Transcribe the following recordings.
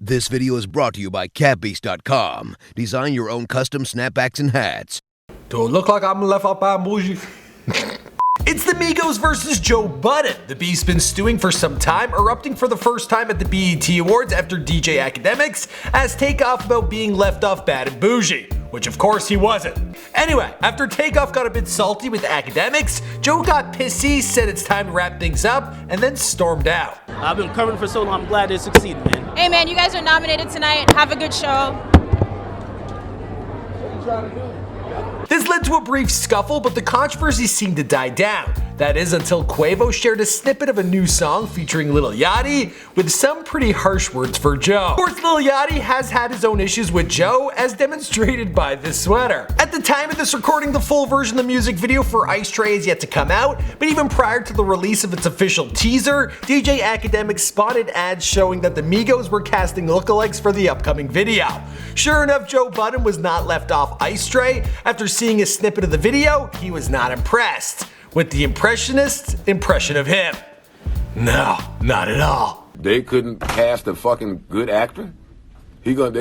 This video is brought to you by CapBeast.com. Design your own custom snapbacks and hats. Do it look like I'm left out by boujee? It's the Migos versus Joe Budden. The Beast's been stewing for some time, erupting for the first time at the BET Awards after DJ Akademics has takeoff about being left off bad and bougie, which of course he wasn't. Anyway, after Takeoff got a bit salty with Akademics, Joe got pissy, said it's time to wrap things up, and then stormed out. I've been covering for so long, I'm glad they succeeded, man. Hey man, you guys are nominated tonight. Have a good show. This led to a brief scuffle, but the controversy seemed to die down. That is until Quavo shared a snippet of a new song featuring Lil Yachty with some pretty harsh words for Joe. Of course, Lil Yachty has had his own issues with Joe, as demonstrated by this sweater. At the time of this recording, the full version of the music video for Ice Tray is yet to come out, but even prior to the release of its official teaser, DJ Akademics spotted ads showing that the Migos were casting lookalikes for the upcoming video. Sure enough, Joe Budden was not left off Ice Tray. After seeing a snippet of the video, he was not impressed with the impressionist's impression of him. No, not at all. They couldn't cast a fucking good actor? He gonna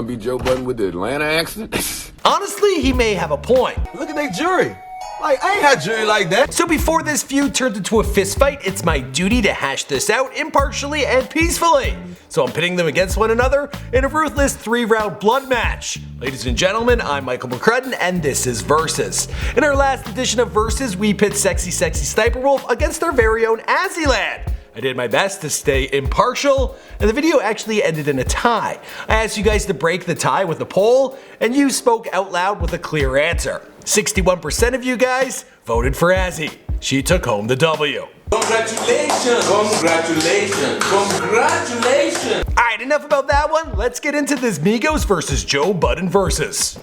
be Joe Budden with the Atlanta accent? Honestly, he may have a point. Look at that jury. Like, I ain't had jury like that. So before this feud turns into a fist fight, it's my duty to hash this out impartially and peacefully. So I'm pitting them against one another in a ruthless 3-round blood match. Ladies and gentlemen, I'm Michael McCrudden, and this is Versus. In our last edition of Versus, we pit Sexy Sniper Wolf against our very own Azzyland. I did my best to stay impartial, and the video actually ended in a tie. I asked you guys to break the tie with a poll, and you spoke out loud with a clear answer. 61% of you guys voted for Azzy. She took home the W. Congratulations! Congratulations! Congratulations! Alright, enough about that one. Let's get into this Migos versus Joe Budden versus.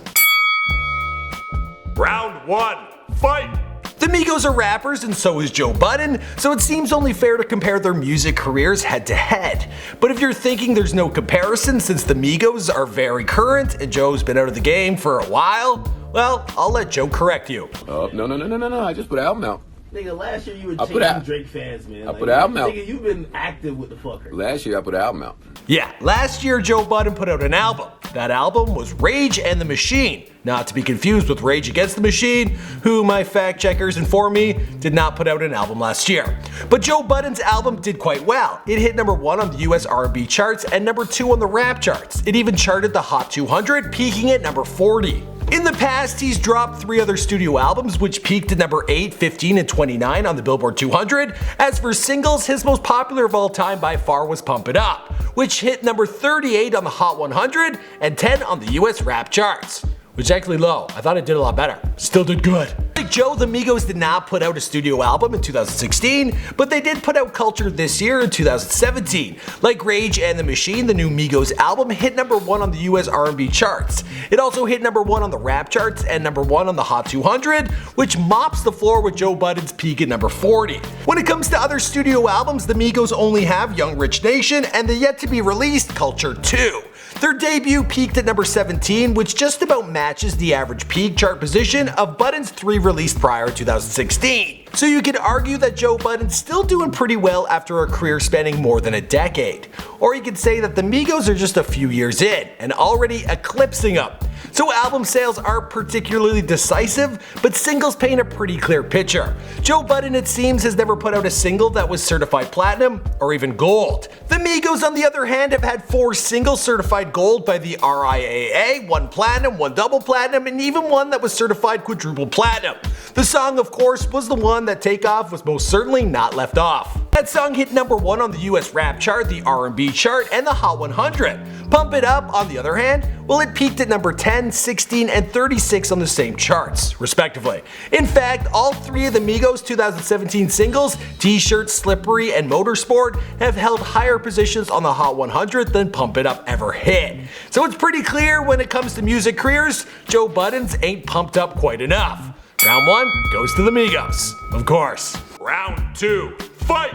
Round 1, fight! The Migos are rappers and so is Joe Budden, so it seems only fair to compare their music careers head to head. But if you're thinking there's no comparison since the Migos are very current and Joe's been out of the game for a while, well, I'll let Joe correct you. No, I just put an album out. Nigga, last year you were chasing Drake fans, man. I put an album out. Nigga, you've been active with the fucker. Last year I put an album out. Yeah, last year Joe Budden put out an album. That album was Rage and the Machine, not to be confused with Rage Against the Machine, who my fact checkers inform me did not put out an album last year. But Joe Budden's album did quite well. It hit number 1 on the US R&B charts and number 2 on the rap charts. It even charted the Hot 200, peaking at number 40. In the past, he's dropped 3 other studio albums, which peaked at number 8, 15, and 29 on the Billboard 200. As for singles, his most popular of all time by far was Pump It Up, which hit number 38 on the Hot 100 and 10 on the US rap charts. Which is actually low. I thought it did a lot better. Still did good. Like Joe, the Migos did not put out a studio album in 2016, but they did put out Culture this year in 2017. Like Rage and the Machine, the new Migos album hit number 1 on the US R&B charts. It also hit number 1 on the rap charts and number 1 on the Hot 200, which mops the floor with Joe Budden's peak at number 40. When it comes to other studio albums, the Migos only have Young Rich Nation and the yet to be released Culture 2. Their debut peaked at number 17, which just about matches the average peak chart position of Budden's 3 released prior to 2016. So you could argue that Joe Budden's still doing pretty well after a career spanning more than a decade. Or you could say that the Migos are just a few years in and already eclipsing them. So album sales aren't particularly decisive, but singles paint a pretty clear picture. Joe Budden, it seems, has never put out a single that was certified platinum or even gold. The Migos, on the other hand, have had 4 singles certified gold by the RIAA, 1 platinum, 1 double platinum, and even one that was certified quadruple platinum. The song, of course, was the one that Takeoff was most certainly not left off. That song hit number 1 on the US rap chart, the R&B chart, and the Hot 100. Pump It Up, on the other hand, well, it peaked at number 10, 16, and 36 on the same charts, respectively. In fact, all 3 of the Migos' 2017 singles, T-Shirt, Slippery, and Motorsport, have held higher positions on the Hot 100 than Pump It Up ever hit. So it's pretty clear when it comes to music careers, Joe Budden's ain't pumped up quite enough. Round 1 goes to the Migos, of course. Round 2, fight!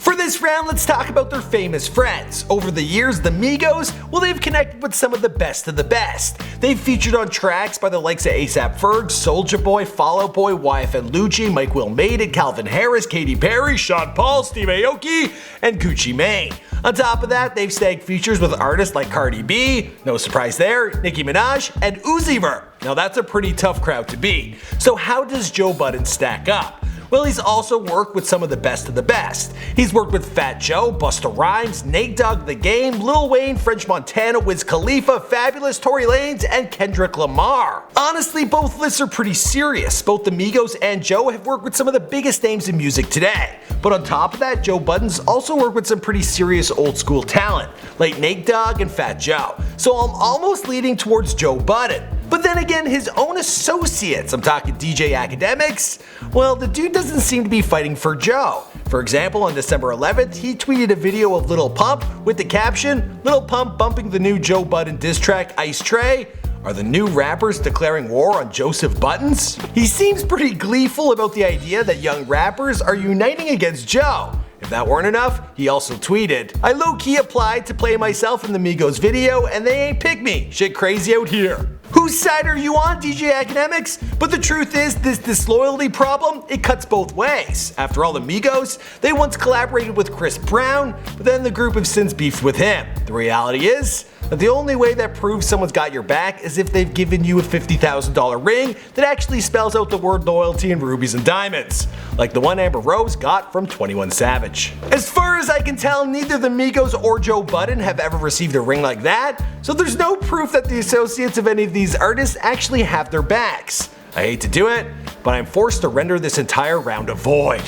For this round, let's talk about their famous friends. Over the years, the Migos, well, they've connected with some of the best of the best. They've featured on tracks by the likes of A$AP Ferg, Soulja Boy, Fall Out Boy, YFN Lucci, Mike Will Made It, Calvin Harris, Katy Perry, Sean Paul, Steve Aoki, and Gucci Mane. On top of that, they've snagged features with artists like Cardi B, no surprise there, Nicki Minaj, and Uzi Vert. Now that's a pretty tough crowd to beat. So how does Joe Budden stack up? Well, he's also worked with some of the best. He's worked with Fat Joe, Busta Rhymes, Nate Dogg, The Game, Lil Wayne, French Montana, Wiz Khalifa, Fabulous, Tory Lanez, and Kendrick Lamar. Honestly, both lists are pretty serious. Both the Migos and Joe have worked with some of the biggest names in music today. But on top of that, Joe Budden's also worked with some pretty serious old school talent, like Nate Dogg and Fat Joe. So I'm almost leaning towards Joe Budden. But then again, his own associates, I'm talking DJ Akademics, well, the dude doesn't seem to be fighting for Joe. For example, on December 11th, he tweeted a video of Lil Pump with the caption, "Lil Pump bumping the new Joe Budden diss track Ice Tray. Are the new rappers declaring war on Joseph Buttons?" He seems pretty gleeful about the idea that young rappers are uniting against Joe. If that weren't enough, he also tweeted, "I low-key applied to play myself in the Migos video and they ain't pick me. Shit crazy out here." Whose side are you on, DJ Akademics? But the truth is, this disloyalty problem, it cuts both ways. After all, the Migos, they once collaborated with Chris Brown, but then the group have since beefed with him. The reality is that the only way that proves someone's got your back is if they've given you a $50,000 ring that actually spells out the word loyalty in rubies and diamonds, like the one Amber Rose got from 21 Savage. As far as I can tell, neither the Migos or Joe Budden have ever received a ring like that, so there's no proof that the associates of any of these artists actually have their backs. I hate to do it, but I'm forced to render this entire round a void.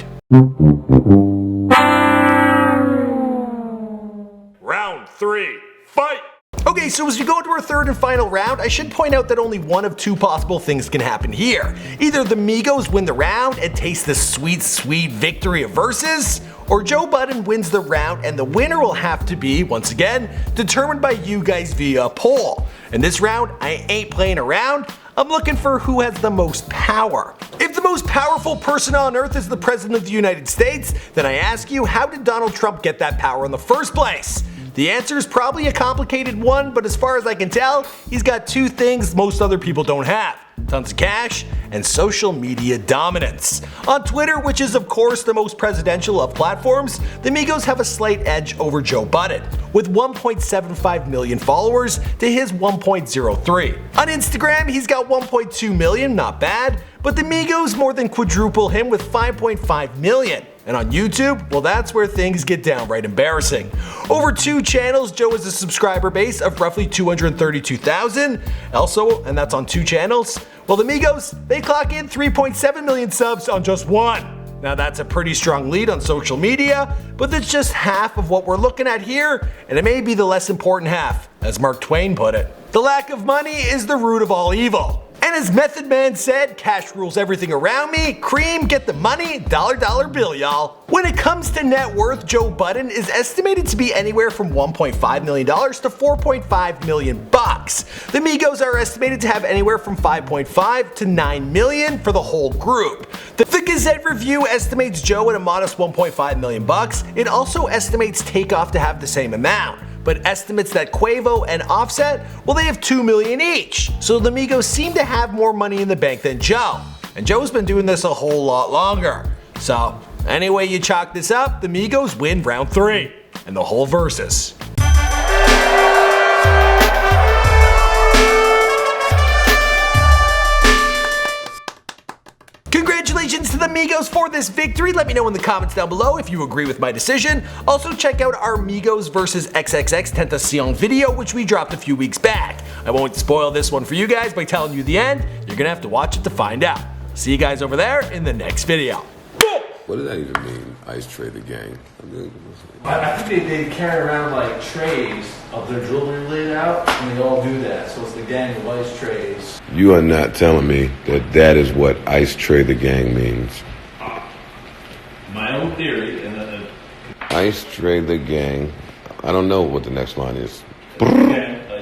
Round 3, fight! Okay, so as we go into our third and final round, I should point out that only one of two possible things can happen here. Either the Migos win the round and taste the sweet, sweet victory of verses, or Joe Budden wins the round and the winner will have to be, once again, determined by you guys via a poll. In this round, I ain't playing around. I'm looking for who has the most power. If the most powerful person on earth is the President of the United States, then I ask you, how did Donald Trump get that power in the first place? The answer is probably a complicated one, but as far as I can tell, he's got two things most other people don't have: tons of cash and social media dominance. On Twitter, which is of course the most presidential of platforms, the Migos have a slight edge over Joe Budden, with 1.75 million followers to his 1.03. On Instagram, he's got 1.2 million, not bad, but the Migos more than quadruple him with 5.5 million. And on YouTube, well, that's where things get downright embarrassing. Over 2 channels, Joe has a subscriber base of roughly 232,000. Also, and that's on 2 channels, well, the Migos, they clock in 3.7 million subs on just 1. Now that's a pretty strong lead on social media, but that's just half of what we're looking at here, and it may be the less important half, as Mark Twain put it. The lack of money is the root of all evil. And as Method Man said, cash rules everything around me. Cream, get the money, dollar bill, y'all. When it comes to net worth, Joe Budden is estimated to be anywhere from $1.5 million to $4.5 million bucks. The Migos are estimated to have anywhere from 5.5 to 9 million for the whole group. The Gazette Review estimates Joe at a modest 1.5 million bucks. It also estimates Takeoff to have the same amount, but estimates that Quavo and Offset, well, they have 2 million each. So the Migos seem to have more money in the bank than Joe. And Joe's been doing this a whole lot longer. So, any way you chalk this up, the Migos win round 3 and the whole versus. Congratulations to the Migos for this victory. Let me know in the comments down below if you agree with my decision. Also check out our Migos vs XXX Tentacion video, which we dropped a few weeks back. I won't spoil this one for you guys by telling you the end. You're gonna have to watch it to find out. See you guys over there in the next video. What does that even mean, Ice Tray the Gang? I think they carry around like trays of their jewelry laid out, and they all do that. So it's the gang of ice trays. You are not telling me that that is what Ice Tray the Gang means. My own theory, and then Ice Tray the Gang. I don't know what the next line is. okay.